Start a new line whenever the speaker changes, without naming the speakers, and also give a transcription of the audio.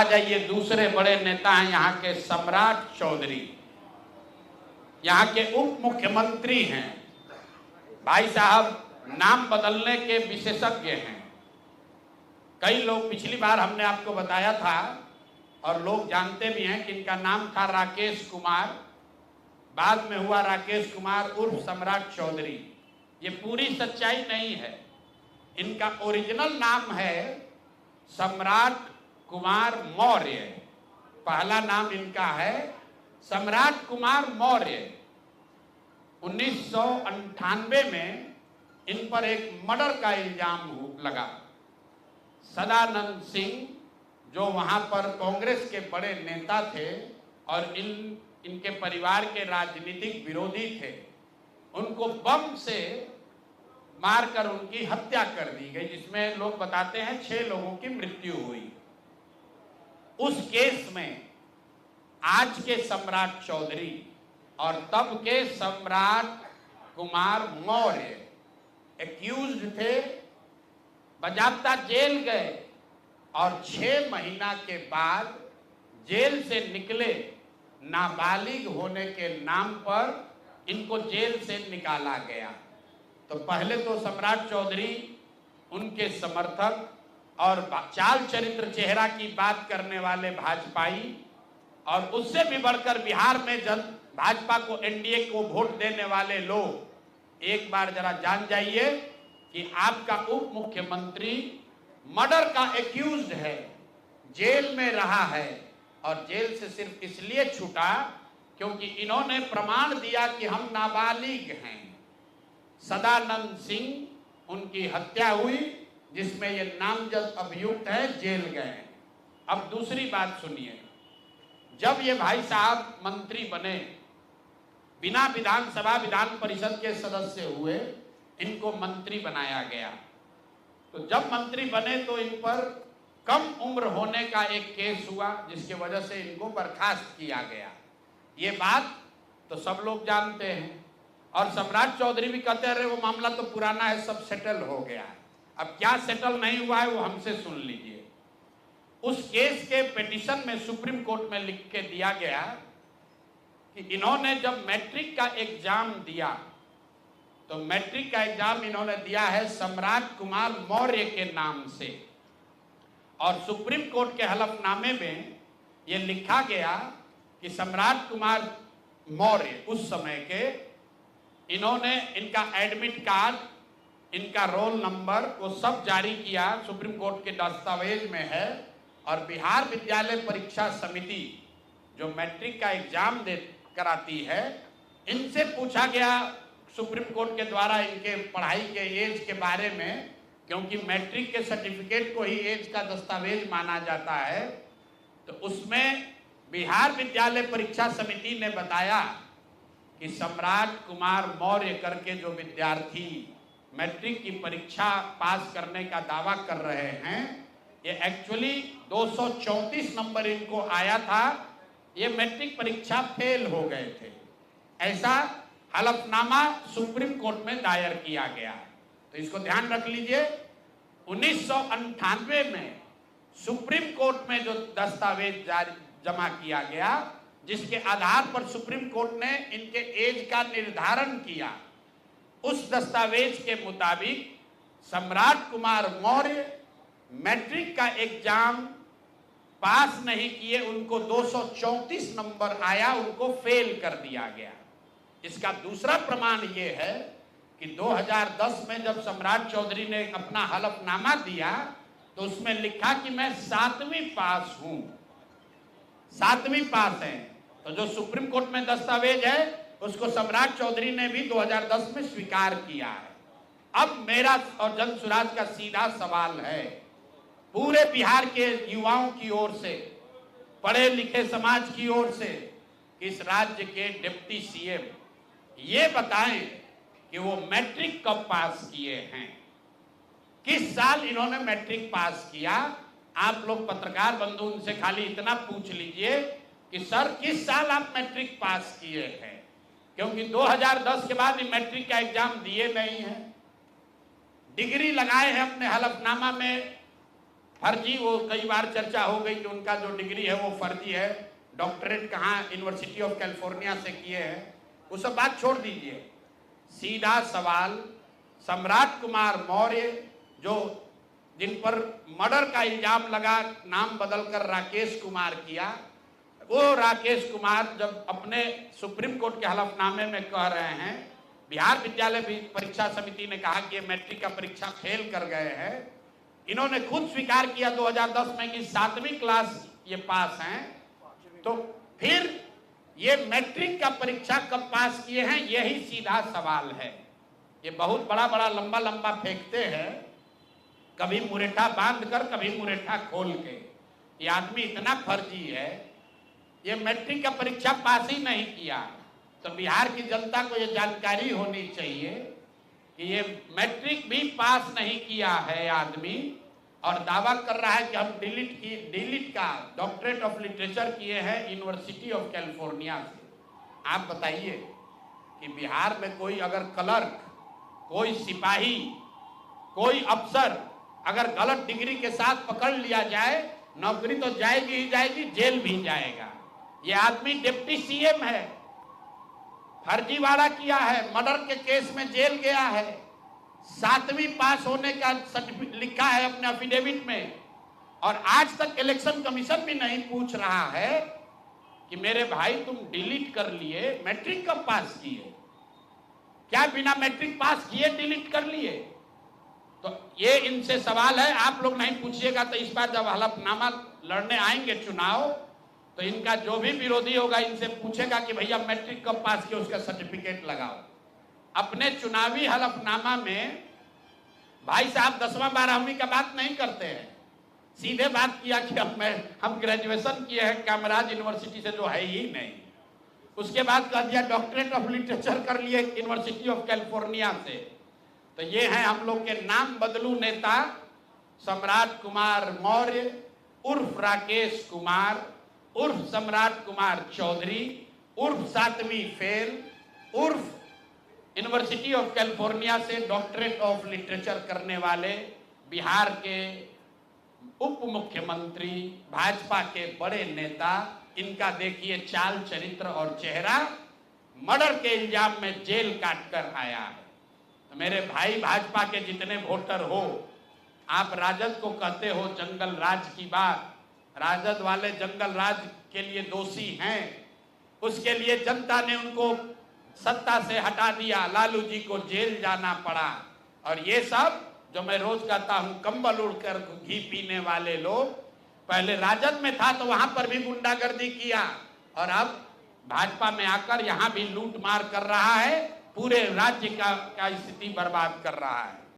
जाइए, दूसरे बड़े नेता हैं यहाँ के सम्राट चौधरी, यहाँ के उप मुख्यमंत्री हैं। भाई साहब नाम बदलने के विशेषज्ञ हैं। कई लोग, पिछली बार हमने आपको बताया था और लोग जानते भी हैं कि इनका नाम था राकेश कुमार, बाद में हुआ राकेश कुमार उर्फ सम्राट चौधरी। ये पूरी सच्चाई नहीं है। इनका ओरिजिनल नाम है सम्राट कुमार मौर्य। पहला नाम इनका है सम्राट कुमार मौर्य। 1998 में इन पर एक मर्डर का इल्जाम लगा। सदानंद सिंह जो वहां पर कांग्रेस के बड़े नेता थे और इनके परिवार के राजनीतिक विरोधी थे, उनको बम से मारकर उनकी हत्या कर दी गई, जिसमें लोग बताते हैं 6 लोगों की मृत्यु हुई। उस केस में आज के सम्राट चौधरी और तब के सम्राट कुमार मौर्य एक्यूज्ड थे, बजाबता जेल गए और 6 महीना के बाद जेल से निकले। नाबालिग होने के नाम पर इनको जेल से निकाला गया। तो पहले तो सम्राट चौधरी, उनके समर्थक और चाल चरित्र चेहरा की बात करने वाले भाजपाई, और उससे भी बढ़कर बिहार में भाजपा को, एनडीए को वोट देने वाले लोग, एक बार जरा जान जाइए कि आपका उप मुख्यमंत्री मर्डर का एक्यूज्ड है, जेल में रहा है और जेल से सिर्फ इसलिए छूटा क्योंकि इन्होंने प्रमाण दिया कि हम नाबालिग हैं। सदानंद सिंह, उनकी हत्या हुई जिसमें ये नामजद अभियुक्त है, जेल गए। अब दूसरी बात सुनिए, जब ये भाई साहब मंत्री बने, बिना विधानसभा विधान परिषद के सदस्य हुए, इनको मंत्री बनाया गया। तो जब मंत्री बने तो इन पर कम उम्र होने का एक केस हुआ, जिसकी वजह से इनको बर्खास्त किया गया। ये बात तो सब लोग जानते हैं और सम्राट चौधरी भी कहते रहे वो मामला तो पुराना है, सब सेटल हो गया है। अब क्या सेटल नहीं हुआ है वो हमसे सुन लीजिए। उस केस के पिटीशन में सुप्रीम कोर्ट में लिख के दिया गया कि इन्होंने जब मैट्रिक का एग्जाम दिया, तो मैट्रिक का एग्जाम इन्होंने दिया है सम्राट कुमार मौर्य के नाम से, और सुप्रीम कोर्ट के हलफनामे में यह लिखा गया कि सम्राट कुमार मौर्य उस समय के, इन्होंने इनका एडमिट कार्ड, इनका रोल नंबर, वो सब जारी किया, सुप्रीम कोर्ट के दस्तावेज में है। और बिहार विद्यालय परीक्षा समिति जो मैट्रिक का एग्जाम दे कराती है, इनसे पूछा गया सुप्रीम कोर्ट के द्वारा इनके पढ़ाई के एज के बारे में, क्योंकि मैट्रिक के सर्टिफिकेट को ही एज का दस्तावेज माना जाता है। तो उसमें बिहार विद्यालय परीक्षा समिति ने बताया कि सम्राट कुमार मौर्य करके जो विद्यार्थी मैट्रिक की परीक्षा पास करने का दावा कर रहे हैं, ये एक्चुअली 234 नंबर इनको आया था, ये मैट्रिक परीक्षा फेल हो गए थे। ऐसा हलफनामा सुप्रीम कोर्ट में दायर किया गया। तो इसको ध्यान रख लीजिए। 1998 में सुप्रीम कोर्ट में जो दस्तावेज जमा किया गया, जिसके आधार पर सुप्रीम कोर्ट ने इनके एज का निर्धारण किया, उस दस्तावेज के मुताबिक सम्राट कुमार मौर्य मैट्रिक का एग्जाम पास नहीं किए, उनको 234 नंबर आया, उनको फेल कर दिया गया। इसका दूसरा प्रमाण यह है कि 2010 में जब सम्राट चौधरी ने अपना हलफनामा दिया, तो उसमें लिखा कि मैं 7वीं पास हूं, 7वीं पास है। तो जो सुप्रीम कोर्ट में दस्तावेज है, उसको सम्राट चौधरी ने भी 2010 में स्वीकार किया है। अब मेरा और जन सुराज का सीधा सवाल है पूरे बिहार के युवाओं की ओर से, पढ़े लिखे समाज की ओर से, कि इस राज्य के डिप्टी सीएम ये बताएं कि वो मैट्रिक कब पास किए हैं, किस साल इन्होंने मैट्रिक पास किया। आप लोग पत्रकार बंधु उनसे खाली इतना पूछ लीजिए कि सर किस साल आप मैट्रिक पास किए हैं, क्योंकि 2010 के बाद मैट्रिक का एग्जाम दिए नहीं है। डिग्री लगाए हैं अपने हलफनामा में, फर्जी, वो कई बार चर्चा हो गई कि उनका जो डिग्री है वो फर्जी है, डॉक्टरेट कहाँ यूनिवर्सिटी ऑफ कैलिफोर्निया से किए हैं, वो सब बात छोड़ दीजिए। सीधा सवाल, सम्राट कुमार मौर्य जो जिन पर मर्डर का इल्जाम लगा, नाम बदलकर राकेश कुमार किया, वो राकेश कुमार जब अपने सुप्रीम कोर्ट के हलफनामे में कह रहे हैं, बिहार विद्यालय परीक्षा समिति ने कहा कि ये मैट्रिक का परीक्षा फेल कर गए हैं, इन्होंने खुद स्वीकार किया 2010 में कि 7वीं क्लास ये पास हैं, तो फिर ये मैट्रिक का परीक्षा कब पास किए हैं, यही सीधा सवाल है। ये बहुत बड़ा बड़ा लंबा लंबा फेंकते हैं, कभी मुरेठा बांध कर, कभी मुरेठा खोल के। ये आदमी इतना फर्जी है, ये मैट्रिक का परीक्षा पास ही नहीं किया। तो बिहार की जनता को ये जानकारी होनी चाहिए कि ये मैट्रिक भी पास नहीं किया है आदमी, और दावा कर रहा है कि हम डिलीट का डॉक्टरेट ऑफ लिटरेचर किए हैं यूनिवर्सिटी ऑफ कैलिफोर्निया से। आप बताइए कि बिहार में कोई अगर क्लर्क, कोई सिपाही, कोई अफसर अगर गलत डिग्री के साथ पकड़ लिया जाए, नौकरी तो जाएगी ही जाएगी, जेल भी जाएगा। ये आदमी डिप्टी सीएम है, फर्जीवाड़ा किया है, मर्डर के केस में जेल गया है, 7वीं पास होने का सर्टिफिकेट लिखा है अपने एफिडेविट में, और आज तक इलेक्शन कमीशन भी नहीं पूछ रहा है कि मेरे भाई तुम डिलीट कर लिए, मैट्रिक कब पास किए? क्या बिना मैट्रिक पास किए डिलीट कर लिए? तो ये इनसे सवाल है, आप लोग नहीं पूछिएगा तो इस बार जब हलफनामा लड़ने आएंगे चुनाव, तो इनका जो भी विरोधी होगा इनसे पूछेगा कि भैया मैट्रिक कब पास किया, उसका सर्टिफिकेट लगाओ। अपने चुनावी हलफनामा में भाई साहब 10वां 12वीं का बात नहीं करते हैं, सीधे बात किया कि हम ग्रेजुएशन किए हैं कामराज यूनिवर्सिटी से, जो है ही नहीं। उसके बाद कह दिया डॉक्टरेट ऑफ लिटरेचर कर लिए यूनिवर्सिटी ऑफ कैलिफोर्निया से। तो ये है हम लोग के नाम बदलू नेता सम्राट कुमार मौर्य उर्फ राकेश कुमार उर्फ सम्राट कुमार चौधरी उर्फ 7वीं फेल उर्फ यूनिवर्सिटी ऑफ कैलिफोर्निया से डॉक्टरेट ऑफ लिटरेचर करने वाले बिहार के उप मुख्यमंत्री, भाजपा के बड़े नेता। इनका देखिए चाल चरित्र और चेहरा, मर्डर के इल्जाम में जेल काट कर आया है। तो मेरे भाई भाजपा के जितने वोटर हो, आप राजद को कहते हो जंगल राज की बात, राजद वाले जंगल राज के लिए दोषी हैं, उसके लिए जनता ने उनको सत्ता से हटा दिया, लालू जी को जेल जाना पड़ा। और ये सब जो मैं रोज कहता हूं, कंबल उड़कर घी पीने वाले लोग, पहले राजद में था तो वहां पर भी गुंडागर्दी किया, और अब भाजपा में आकर यहां भी लूट मार कर रहा है, पूरे राज्य का स्थिति बर्बाद कर रहा है।